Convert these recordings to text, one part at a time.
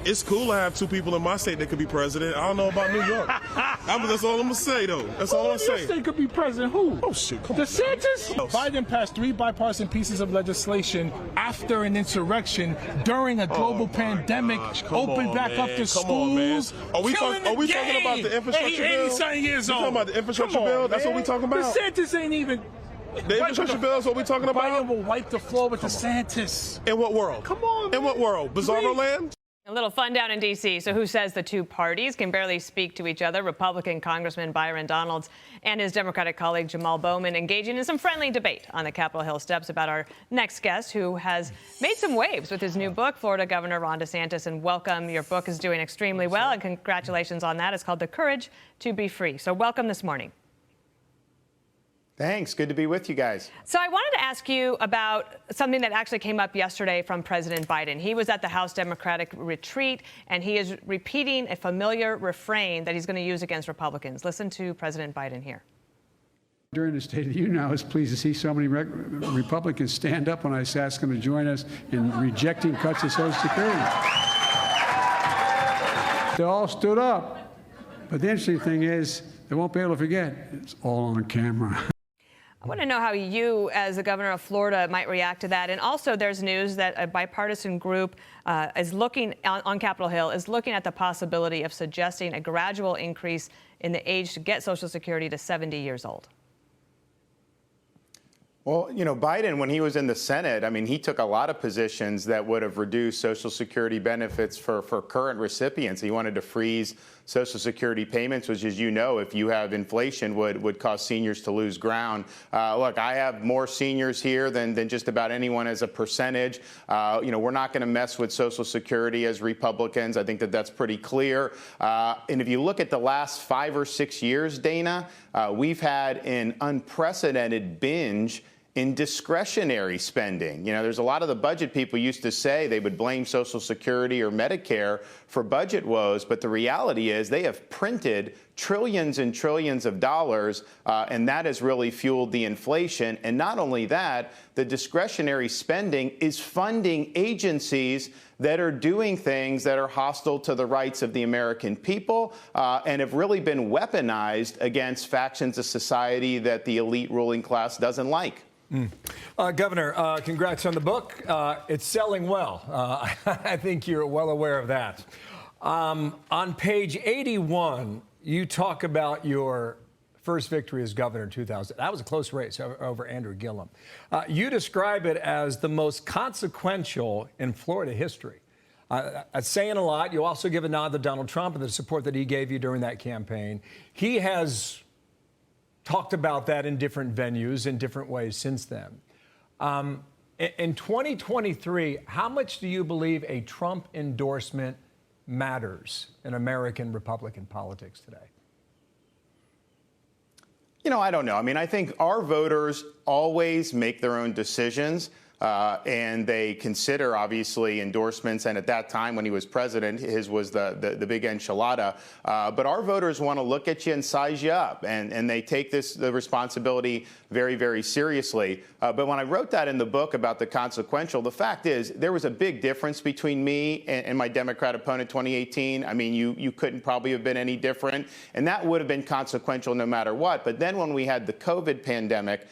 It's cool to have two people in my state that could be president. I don't know about New York. That's all I'm gonna say, though. That's all I'm Who in your saying. state could be president? Who? Oh shit! Come on. DeSantis? Biden passed 3 bipartisan pieces of legislation after an insurrection during a global pandemic. Opened back up the schools. Are we talking about the infrastructure bill? 80-something years old. Talking about the infrastructure bill? That's what we talking about. DeSantis ain't even. The infrastructure bill is what we talking about. Biden will wipe the floor with DeSantis. In what world? Come on. In what world? Bizarro land? A little fun down in D.C. So who says the two parties can barely speak to each other? Republican Congressman Byron Donalds and his Democratic colleague Jamal Bowman engaging in some friendly debate on the Capitol Hill steps about our next guest, who has made some waves with his new book, Florida Governor Ron DeSantis. And welcome. Your book is doing extremely well, and congratulations on that. It's called The Courage to Be Free. So welcome this morning. Thanks. Good to be with you guys. So I wanted to ask you about something that actually came up yesterday from President Biden. He was at the House Democratic retreat, and he is repeating a familiar refrain that he's going to use against Republicans. Listen to President Biden here. During the State of the Union, I was pleased to see so many Republicans stand up when I asked them to join us in rejecting cuts to Social Security. They all stood up. But the interesting thing is, they won't be able to forget. It's all on camera. I want to know how you, as the governor of Florida, might react to that. And also, there's news that a bipartisan group is looking on Capitol Hill, is looking at the possibility of suggesting a gradual increase in the age to get Social Security to 70 years old. Well, you know, Biden, when he was in the Senate, I mean, he took a lot of positions that would have reduced Social Security benefits for current recipients. He wanted to freeze Social Security payments, which, as you know, if you have inflation, would cause seniors to lose ground. Look, I have more seniors here than just about anyone as a percentage. You know, we're not going to mess with Social Security as Republicans. I think that's pretty clear. And if you look at the last 5 or 6 years, Dana, we've had an unprecedented binge in discretionary spending. You know, there's a lot of the budget people used to say they would blame Social Security or Medicare for budget woes, but the reality is they have printed trillions and trillions of dollars, and that has really fueled the inflation. And not only that, the discretionary spending is funding agencies that are doing things that are hostile to the rights of the American people and have really been weaponized against factions of society that the elite ruling class doesn't like. Governor, congrats on the book. It's selling well. I think you're well aware of that. On page 81, you talk about your first victory as governor in 2000. That was a close race over Andrew Gillum. You describe it as the most consequential in Florida history. That's saying a lot. You also give a nod to Donald Trump and the support that he gave you during that campaign. He has talked about that in different venues in different ways since then. In 2023, how much do you believe a Trump endorsement matters in American Republican politics today? You know, I don't know. I mean, I think our voters always make their own decisions. And they consider, obviously, endorsements. And at that time, when he was president, his was the big enchilada. But our voters want to look at you and size you up. And they take the responsibility very, very seriously. But when I wrote that in the book about the consequential, the fact is there was a big difference between me and my Democrat opponent 2018. I mean, you couldn't probably have been any different. And that would have been consequential no matter what. But then when we had the COVID pandemic,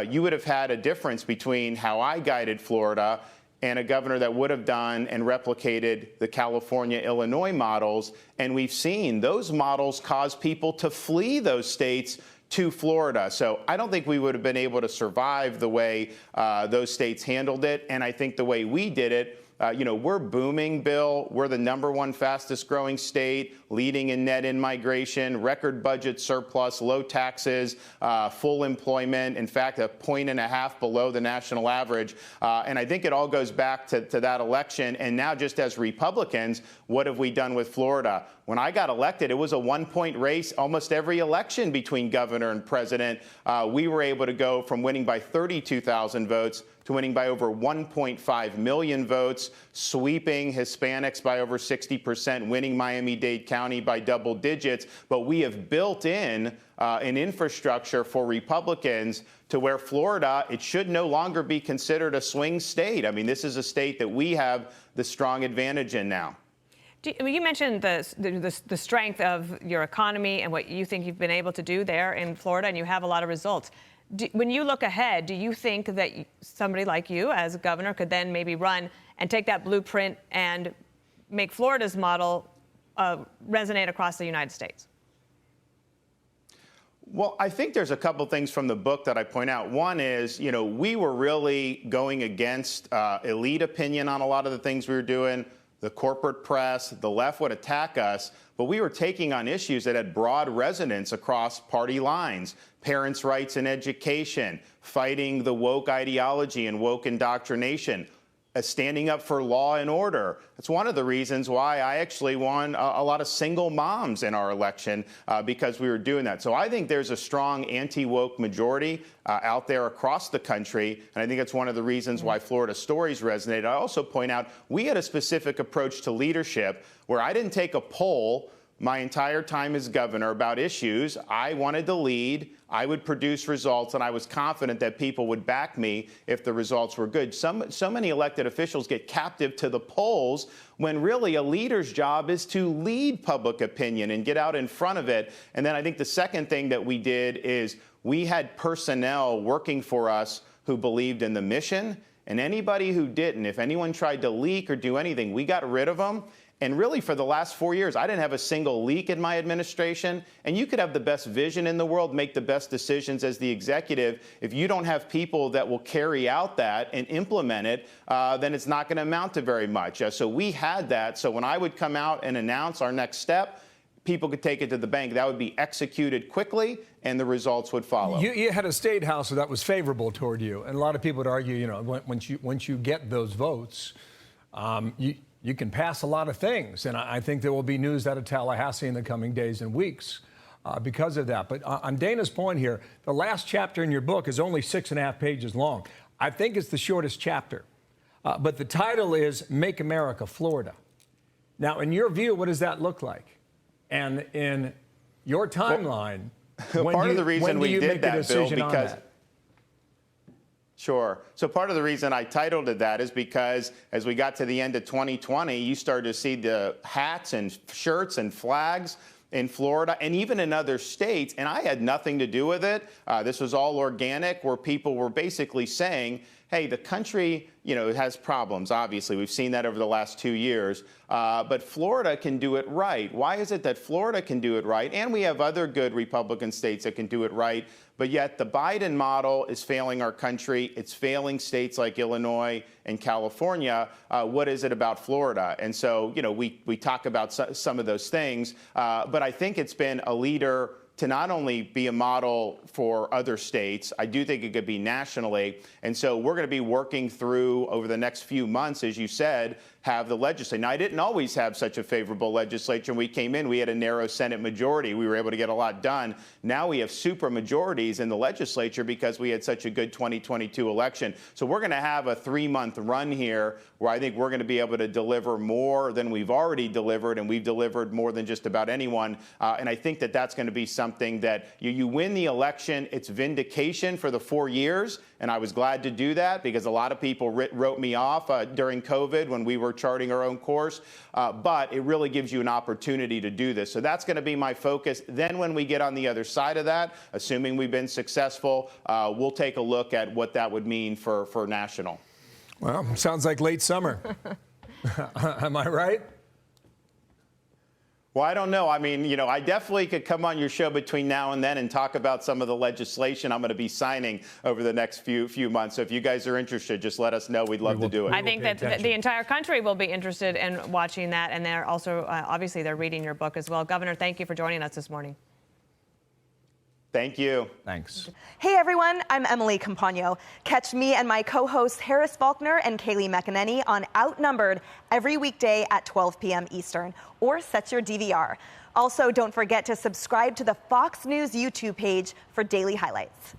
you would have had a difference between how I guided Florida and a governor that would have done and replicated the California, Illinois models. And we've seen those models cause people to flee those states to Florida. So I don't think we would have been able to survive the way those states handled it. And I think the way we did it, you know, we're booming, Bill. We're the #1 fastest growing state, leading in net in-migration, record budget surplus, low taxes, full employment, in fact, 1.5 points below the national average. And I think it all goes back to that election. And now, just as Republicans, what have we done with Florida? When I got elected, it was a 1-point race almost every election between governor and president. We were able to go from winning by 32,000 votes to winning by over 1.5 million votes, sweeping Hispanics by over 60%, winning Miami-Dade County by double digits. But we have built in an infrastructure for Republicans to where Florida, it should no longer be considered a swing state. I mean, this is a state that we have the strong advantage in now. You mentioned the strength of your economy and what you think you've been able to do there in Florida, and you have a lot of results. When you look ahead, do you think that somebody like you as governor could then maybe run and take that blueprint and make Florida's model resonate across the United States? Well, I think there's a couple things from the book that I point out. One is, we were really going against elite opinion on a lot of the things we were doing. The corporate press, the left would attack us, but we were taking on issues that had broad resonance across party lines. Parents' rights and education, fighting the woke ideology and woke indoctrination, standing up for law and order. That's one of the reasons why I actually won a lot of single moms in our election, because we were doing that. So I think there's a strong anti-woke majority out there across the country, and I think it's one of the reasons why Florida stories resonated. I also point out we had a specific approach to leadership where I didn't take a poll my entire time as governor about issues. I wanted to lead, I would produce results, and I was confident that people would back me if the results were good. So many elected officials get captive to the polls when really a leader's job is to lead public opinion and get out in front of it. And then I think the second thing that we did is we had personnel working for us who believed in the mission, and anybody who didn't, if anyone tried to leak or do anything, we got rid of them. And really, for the last 4 years, I didn't have a single leak in my administration. And you could have the best vision in the world, make the best decisions as the executive. If you don't have people that will carry out that and implement it, then it's not going to amount to very much. So we had that. So when I would come out and announce our next step, people could take it to the bank. That would be executed quickly, and the results would follow. You had a state house that was favorable toward you. And a lot of people would argue, once you get those votes, you can pass a lot of things, and I think there will be news out of Tallahassee in the coming days and weeks because of that. But on Dana's point here, the last chapter in your book is only 6.5 pages long. I think it's the shortest chapter, but the title is Make America Florida. Now, in your view, what does that look like? And in your timeline, part of the reason we did that, Bill, because Sure. So part of the reason I titled it that is because as we got to the end of 2020, you started to see the hats and shirts and flags in Florida and even in other states, and I had nothing to do with it. This was all organic, where people were basically saying, hey, the country, has problems, obviously. We've seen that over the last 2 years. But Florida can do it right. Why is it that Florida can do it right? And we have other good Republican states that can do it right. But yet the Biden model is failing our country. It's failing states like Illinois and California. What is it about Florida? And so, we talk about some of those things. But I think it's been a leader to not only be a model for other states, I do think it could be nationally. And so we're going to be working through over the next few months, as you said, have the legislature. Now, I didn't always have such a favorable legislature. When we came in, we had a narrow Senate majority. We were able to get a lot done. Now we have super majorities in the legislature because we had such a good 2022 election. So we're going to have a 3-month run here where I think we're going to be able to deliver more than we've already delivered, and we've delivered more than just about anyone. And I think that that's going to be something that you win the election. It's vindication for the 4 years. And I was glad to do that because a lot of people wrote me off during COVID when we were charting our own course. But it really gives you an opportunity to do this. So that's going to be my focus. Then when we get on the other side of that, assuming we've been successful, we'll take a look at what that would mean for national. Well, sounds like late summer. Am I right? Well, I don't know. I mean, I definitely could come on your show between now and then and talk about some of the legislation I'm going to be signing over the next few months. So if you guys are interested, just let us know. We'd love to do it. I think that the entire country will be interested in watching that. And they're also, obviously, they're reading your book as well. Governor, thank you for joining us this morning. Thank you. Thanks. Hey, everyone. I'm Emily Campagno. Catch me and my co-hosts Harris Faulkner and Kaylee McEnany on Outnumbered every weekday at 12 p.m. Eastern, or set your DVR. Also, don't forget to subscribe to the Fox News YouTube page for daily highlights.